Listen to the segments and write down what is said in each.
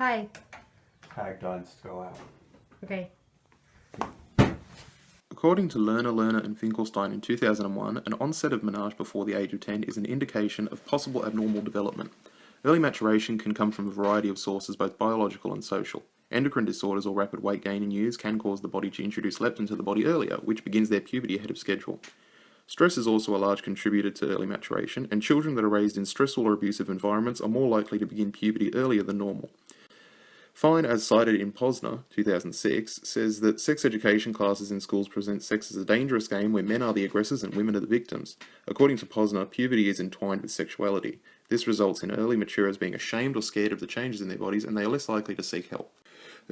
Hi. Characterize go out. Okay. According to Lerner and Finkelstein in 2001, an onset of menarche before the age of 10 is an indication of possible abnormal development. Early maturation can come from a variety of sources, both biological and social. Endocrine disorders or rapid weight gain in youths can cause the body to introduce leptin to the body earlier, which begins their puberty ahead of schedule. Stress is also a large contributor to early maturation, and children that are raised in stressful or abusive environments are more likely to begin puberty earlier than normal. Fine, as cited in Posner, 2006, says that sex education classes in schools present sex as a dangerous game where men are the aggressors and women are the victims. According to Posner, puberty is entwined with sexuality. This results in early maturers being ashamed or scared of the changes in their bodies, and they are less likely to seek help.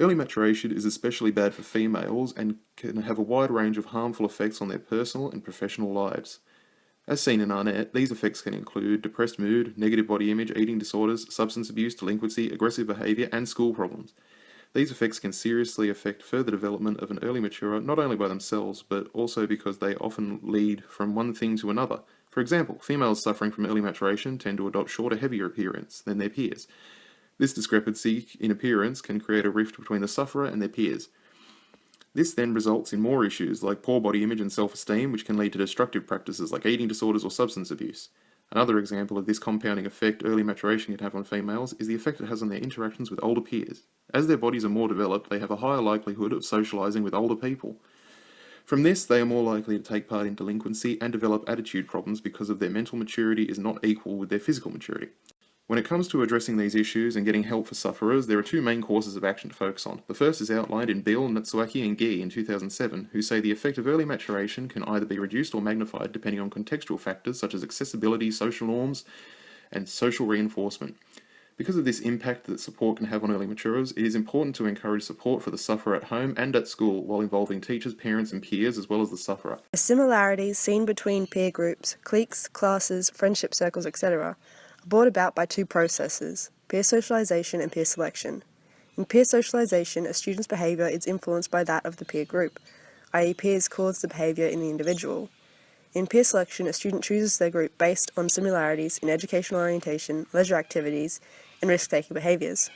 Early maturation is especially bad for females and can have a wide range of harmful effects on their personal and professional lives. As seen in Arnett, these effects can include depressed mood, negative body image, eating disorders, substance abuse, delinquency, aggressive behaviour, and school problems. These effects can seriously affect further development of an early maturer, not only by themselves, but also because they often lead from one thing to another. For example, females suffering from early maturation tend to adopt shorter, heavier appearance than their peers. This discrepancy in appearance can create a rift between the sufferer and their peers. This then results in more issues like poor body image and self-esteem, which can lead to destructive practices like eating disorders or substance abuse. Another example of this compounding effect early maturation can have on females is the effect it has on their interactions with older peers. As their bodies are more developed, they have a higher likelihood of socialising with older people. From this, they are more likely to take part in delinquency and develop attitude problems because of their mental maturity is not equal with their physical maturity. When it comes to addressing these issues and getting help for sufferers, there are two main courses of action to focus on. The first is outlined in Beal, Natsuaki and Gee in 2007, who say the effect of early maturation can either be reduced or magnified depending on contextual factors such as accessibility, social norms, and social reinforcement. Because of this impact that support can have on early maturers, it is important to encourage support for the sufferer at home and at school while involving teachers, parents and peers as well as the sufferer. The similarities seen between peer groups, cliques, classes, friendship circles, etc. are brought about by two processes, peer socialization and peer selection. In peer socialization, a student's behavior is influenced by that of the peer group, i.e. peers cause the behavior in the individual. In peer selection, a student chooses their group based on similarities in educational orientation, leisure activities, and risk-taking behaviors.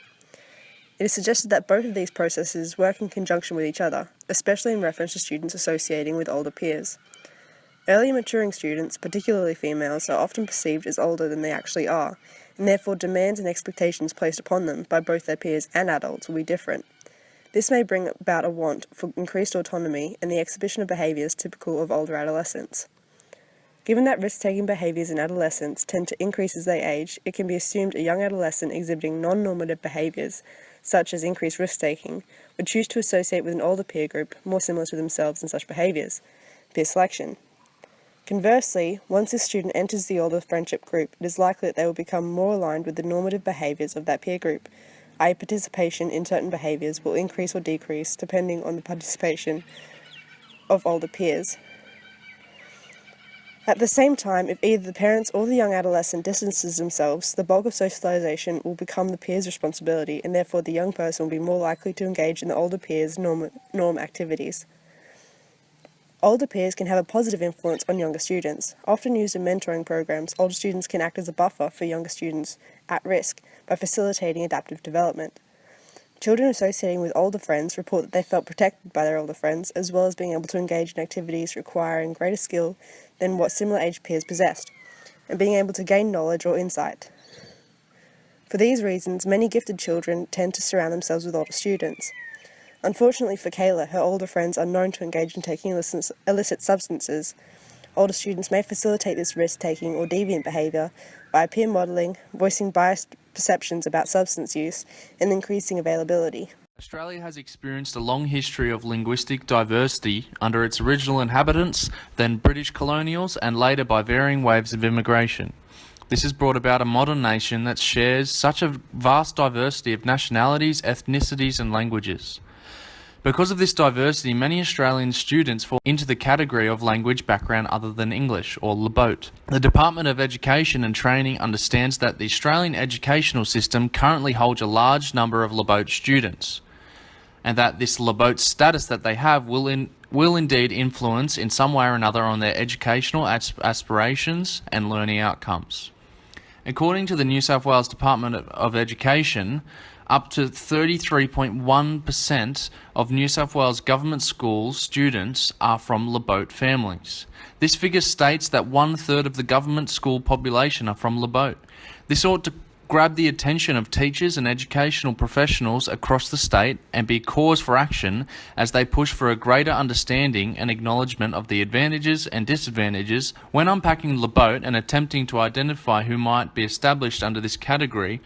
It is suggested that both of these processes work in conjunction with each other, especially in reference to students associating with older peers. Early maturing students, particularly females, are often perceived as older than they actually are, and therefore demands and expectations placed upon them by both their peers and adults will be different. This may bring about a want for increased autonomy and the exhibition of behaviours typical of older adolescents. Given that risk-taking behaviours in adolescents tend to increase as they age, it can be assumed a young adolescent exhibiting non-normative behaviours, such as increased risk-taking, would choose to associate with an older peer group more similar to themselves in such behaviours. Peer selection. Conversely, once this student enters the older friendship group, it is likely that they will become more aligned with the normative behaviours of that peer group, i.e. participation in certain behaviours will increase or decrease depending on the participation of older peers. At the same time, if either the parents or the young adolescent distances themselves, the bulk of socialization will become the peer's responsibility, and therefore the young person will be more likely to engage in the older peer's norm activities. Older peers can have a positive influence on younger students. Often used in mentoring programs, older students can act as a buffer for younger students at risk by facilitating adaptive development. Children associating with older friends report that they felt protected by their older friends, as well as being able to engage in activities requiring greater skill than what similar-aged peers possessed, and being able to gain knowledge or insight. For these reasons, many gifted children tend to surround themselves with older students. Unfortunately for Kayla, her older friends are known to engage in taking illicit substances. Older students may facilitate this risk-taking or deviant behaviour by peer modelling, voicing biased perceptions about substance use, and increasing availability. Australia has experienced a long history of linguistic diversity under its original inhabitants, then British colonials, and later by varying waves of immigration. This has brought about a modern nation that shares such a vast diversity of nationalities, ethnicities, and languages. Because of this diversity, many Australian students fall into the category of language background other than English, or LeBoat. The Department of Education and Training understands that the Australian educational system currently holds a large number of LeBoat students, and that this LeBoat status that they have will indeed influence in some way or another on their educational aspirations and learning outcomes. According to the New South Wales Department of Education, up to 33.1% of New South Wales government school students are from Laboat families. This figure states that 1/3 of the government school population are from Laboat. This ought to grab the attention of teachers and educational professionals across the state and be cause for action as they push for a greater understanding and acknowledgement of the advantages and disadvantages. When unpacking Laboat and attempting to identify who might be established under this category,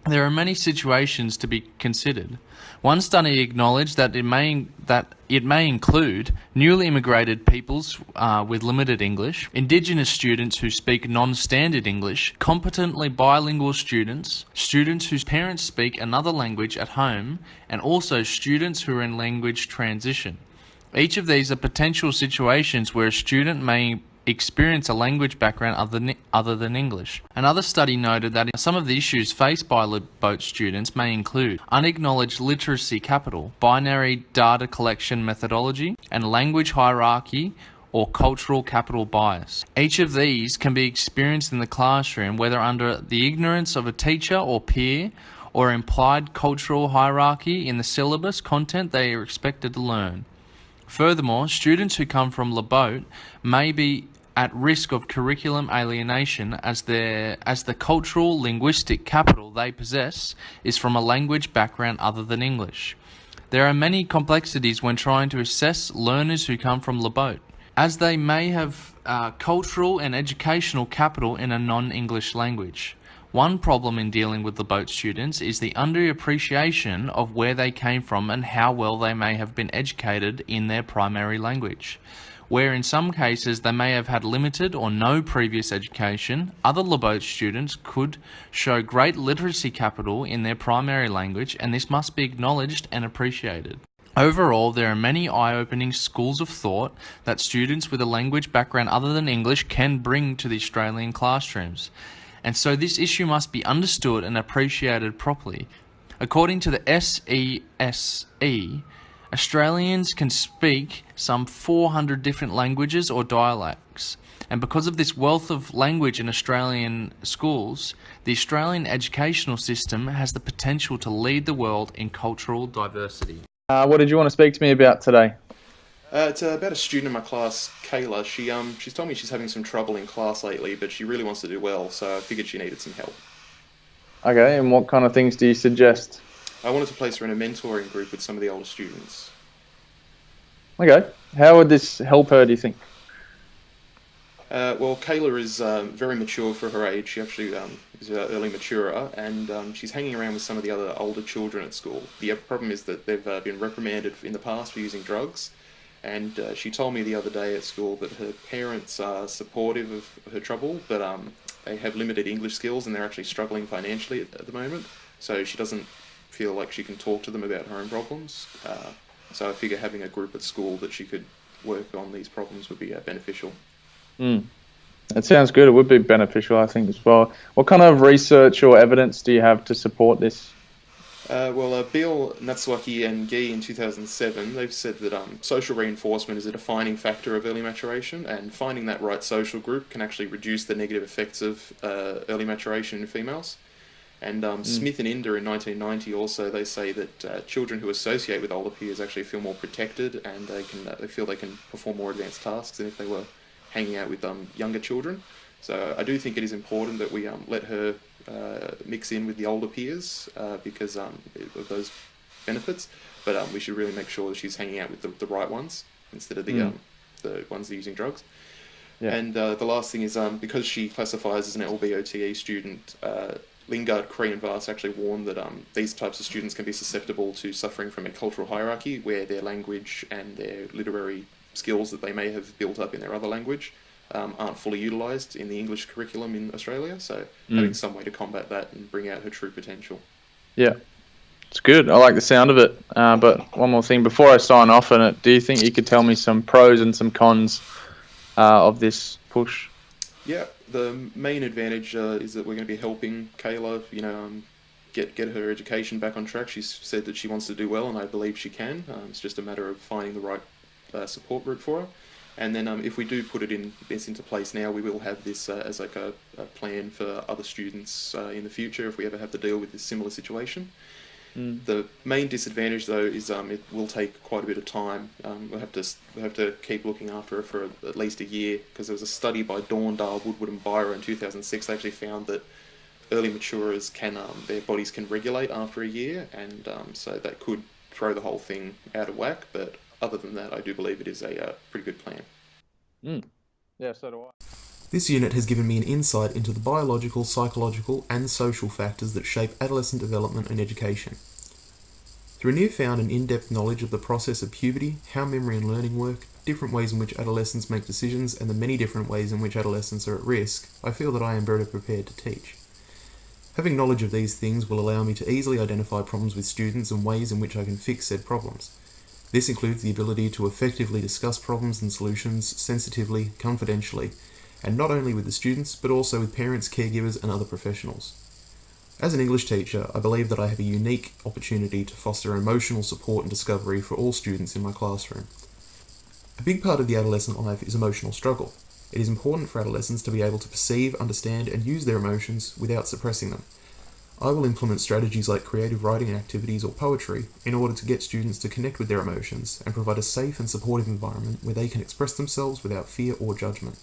there are many situations to be considered. One study acknowledged that it may include newly immigrated peoples with limited English, Indigenous students who speak non-standard English, competently bilingual students, students whose parents speak another language at home, and also students who are in language transition. Each of these are potential situations where a student may experience a language background other than English. Another study noted that some of the issues faced by Laboat students may include unacknowledged literacy capital, binary data collection methodology, and language hierarchy or cultural capital bias. Each of these can be experienced in the classroom, whether under the ignorance of a teacher or peer, or implied cultural hierarchy in the syllabus content they are expected to learn. Furthermore, students who come from Laboat may be at risk of curriculum alienation as the cultural linguistic capital they possess is from a language background other than English. There are many complexities when trying to assess learners who come from Laboat, as they may have cultural and educational capital in a non-English language. One problem in dealing with Laboat students is the underappreciation of where they came from and how well they may have been educated in their primary language. Where in some cases they may have had limited or no previous education, other Laboat students could show great literacy capital in their primary language, and this must be acknowledged and appreciated. Overall, there are many eye-opening schools of thought that students with a language background other than English can bring to the Australian classrooms. And so this issue must be understood and appreciated properly. According to the SESE, Australians can speak some 400 different languages or dialects. And because of this wealth of language in Australian schools, the Australian educational system has the potential to lead the world in cultural diversity. What did you want to speak to me about today? It's about a student in my class, Kayla. She's told me she's having some trouble in class lately, but she really wants to do well, so I figured she needed some help. Okay, and what kind of things do you suggest? I wanted to place her in a mentoring group with some of the older students. Okay, how would this help her, do you think? Well, Kayla is very mature for her age. She actually is an early maturer, and she's hanging around with some of the other older children at school. The problem is that they've been reprimanded in the past for using drugs, and she told me the other day at school that her parents are supportive of her trouble, but they have limited English skills and they're actually struggling financially at the moment, so she doesn't feel like she can talk to them about her own problems. So I figure having a group at school that she could work on these problems would be beneficial. That sounds good. It would be beneficial, I think, as well. What kind of research or evidence do you have to support this? Beal, Natsuaki and Gee in 2007, they've said that social reinforcement is a defining factor of early maturation, and finding that right social group can actually reduce the negative effects of early maturation in females. And Smith and Inder in 1990 also, they say that children who associate with older peers actually feel more protected, and they feel they can perform more advanced tasks than if they were hanging out with younger children. So I do think it is important that we let her mix in with the older peers because of those benefits, but we should really make sure that she's hanging out with the right ones instead of the ones that are using drugs. Yeah. And the last thing is because she classifies as an LBOTE student, Lingard, Cree and Vass actually warned that these types of students can be susceptible to suffering from a cultural hierarchy where their language and their literary skills that they may have built up in their other language aren't fully utilised in the English curriculum in Australia, so having some way to combat that and bring out her true potential. Yeah, it's good. I like the sound of it. But one more thing, before I sign off on it, do you think you could tell me some pros and some cons of this push? Yeah, the main advantage is that we're going to be helping Kayla, get her education back on track. She's said that she wants to do well, and I believe she can. It's just a matter of finding the right support group for her. And then if we do put this into place now, we will have this as like a plan for other students in the future if we ever have to deal with this similar situation. The main disadvantage, though, is it will take quite a bit of time. We'll have to keep looking after it for at least a year, because there was a study by Dorndale, Woodward and Byra in 2006. They actually found that early maturers their bodies can regulate after a year, and so that could throw the whole thing out of whack. But other than that, I do believe it is a pretty good plan. Yeah, so do I. This unit has given me an insight into the biological, psychological, and social factors that shape adolescent development and education. Through newfound and in-depth knowledge of the process of puberty, how memory and learning work, different ways in which adolescents make decisions, and the many different ways in which adolescents are at risk, I feel that I am better prepared to teach. Having knowledge of these things will allow me to easily identify problems with students and ways in which I can fix said problems. This includes the ability to effectively discuss problems and solutions sensitively, confidentially, and not only with the students, but also with parents, caregivers, and other professionals. As an English teacher, I believe that I have a unique opportunity to foster emotional support and discovery for all students in my classroom. A big part of the adolescent life is emotional struggle. It is important for adolescents to be able to perceive, understand, and use their emotions without suppressing them. I will implement strategies like creative writing activities or poetry in order to get students to connect with their emotions and provide a safe and supportive environment where they can express themselves without fear or judgment.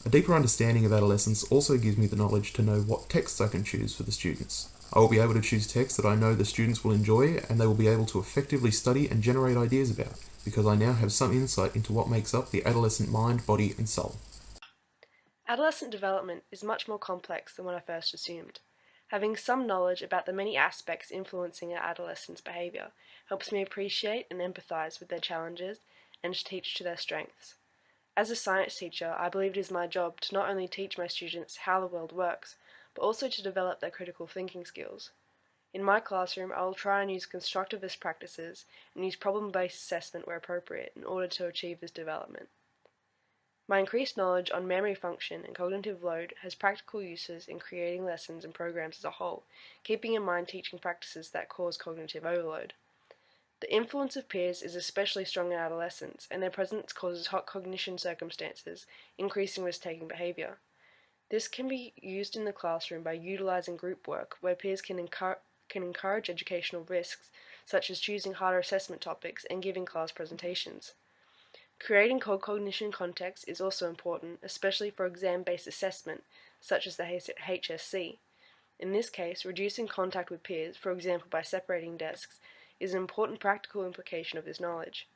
A deeper understanding of adolescence also gives me the knowledge to know what texts I can choose for the students. I will be able to choose texts that I know the students will enjoy and they will be able to effectively study and generate ideas about, because I now have some insight into what makes up the adolescent mind, body, and soul. Adolescent development is much more complex than what I first assumed. Having some knowledge about the many aspects influencing our adolescents' behaviour helps me appreciate and empathise with their challenges and teach to their strengths. As a science teacher, I believe it is my job to not only teach my students how the world works, but also to develop their critical thinking skills. In my classroom, I will try and use constructivist practices and use problem-based assessment where appropriate in order to achieve this development. My increased knowledge on memory function and cognitive load has practical uses in creating lessons and programs as a whole, keeping in mind teaching practices that cause cognitive overload. The influence of peers is especially strong in adolescents, and their presence causes hot cognition circumstances, increasing risk-taking behaviour. This can be used in the classroom by utilising group work, where peers can encourage educational risks, such as choosing harder assessment topics and giving class presentations. Creating cognition context is also important, especially for exam-based assessment, such as the HSC. In this case, reducing contact with peers, for example by separating desks, is an important practical implication of this knowledge.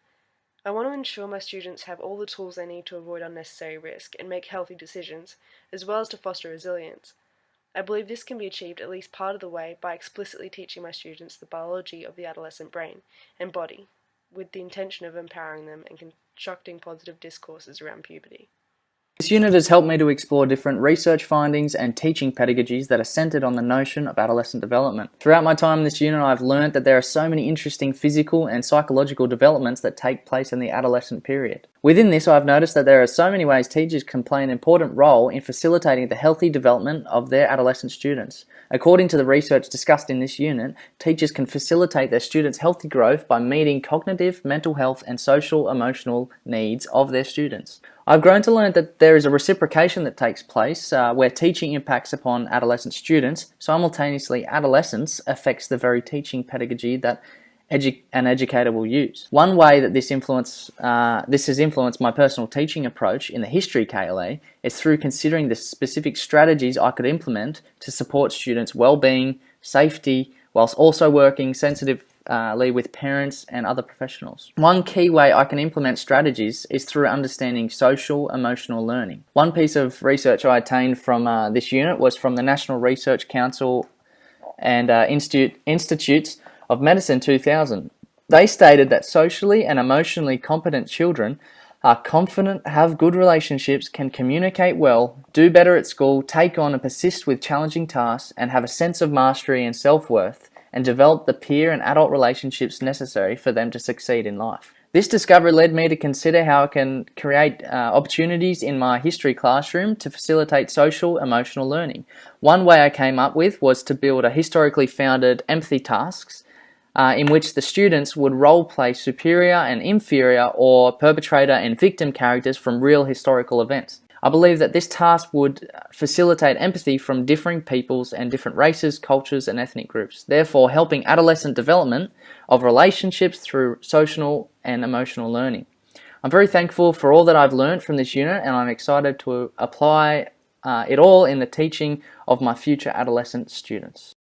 I want to ensure my students have all the tools they need to avoid unnecessary risk and make healthy decisions, as well as to foster resilience. I believe this can be achieved at least part of the way by explicitly teaching my students the biology of the adolescent brain and body, with the intention of empowering them and constructing positive discourses around puberty. This unit has helped me to explore different research findings and teaching pedagogies that are centered on the notion of adolescent development. Throughout my time in this unit, I've learned that there are so many interesting physical and psychological developments that take place in the adolescent period. Within this, I've noticed that there are so many ways teachers can play an important role in facilitating the healthy development of their adolescent students. According to the research discussed in this unit, teachers can facilitate their students' healthy growth by meeting cognitive, mental health, and social emotional needs of their students. I've grown to learn that there is a reciprocation that takes place where teaching impacts upon adolescent students. Simultaneously, adolescence affects the very teaching pedagogy that an educator will use. One way that this has influenced my personal teaching approach in the history KLA is through considering the specific strategies I could implement to support students' well-being, safety, whilst also working sensitively with parents and other professionals. One key way I can implement strategies is through understanding social emotional learning. One piece of research I attained from this unit was from the National Research Council and Institutes of Medicine 2000. They stated that socially and emotionally competent children are confident, have good relationships, can communicate well, do better at school, take on and persist with challenging tasks, and have a sense of mastery and self-worth, and develop the peer and adult relationships necessary for them to succeed in life. This discovery led me to consider how I can create opportunities in my history classroom to facilitate social emotional learning. One way I came up with was to build a historically founded empathy tasks in which the students would role-play superior and inferior or perpetrator and victim characters from real historical events. I believe that this task would facilitate empathy from differing peoples and different races, cultures, and ethnic groups, therefore helping adolescent development of relationships through social and emotional learning. I'm very thankful for all that I've learned from this unit, and I'm excited to apply it all in the teaching of my future adolescent students.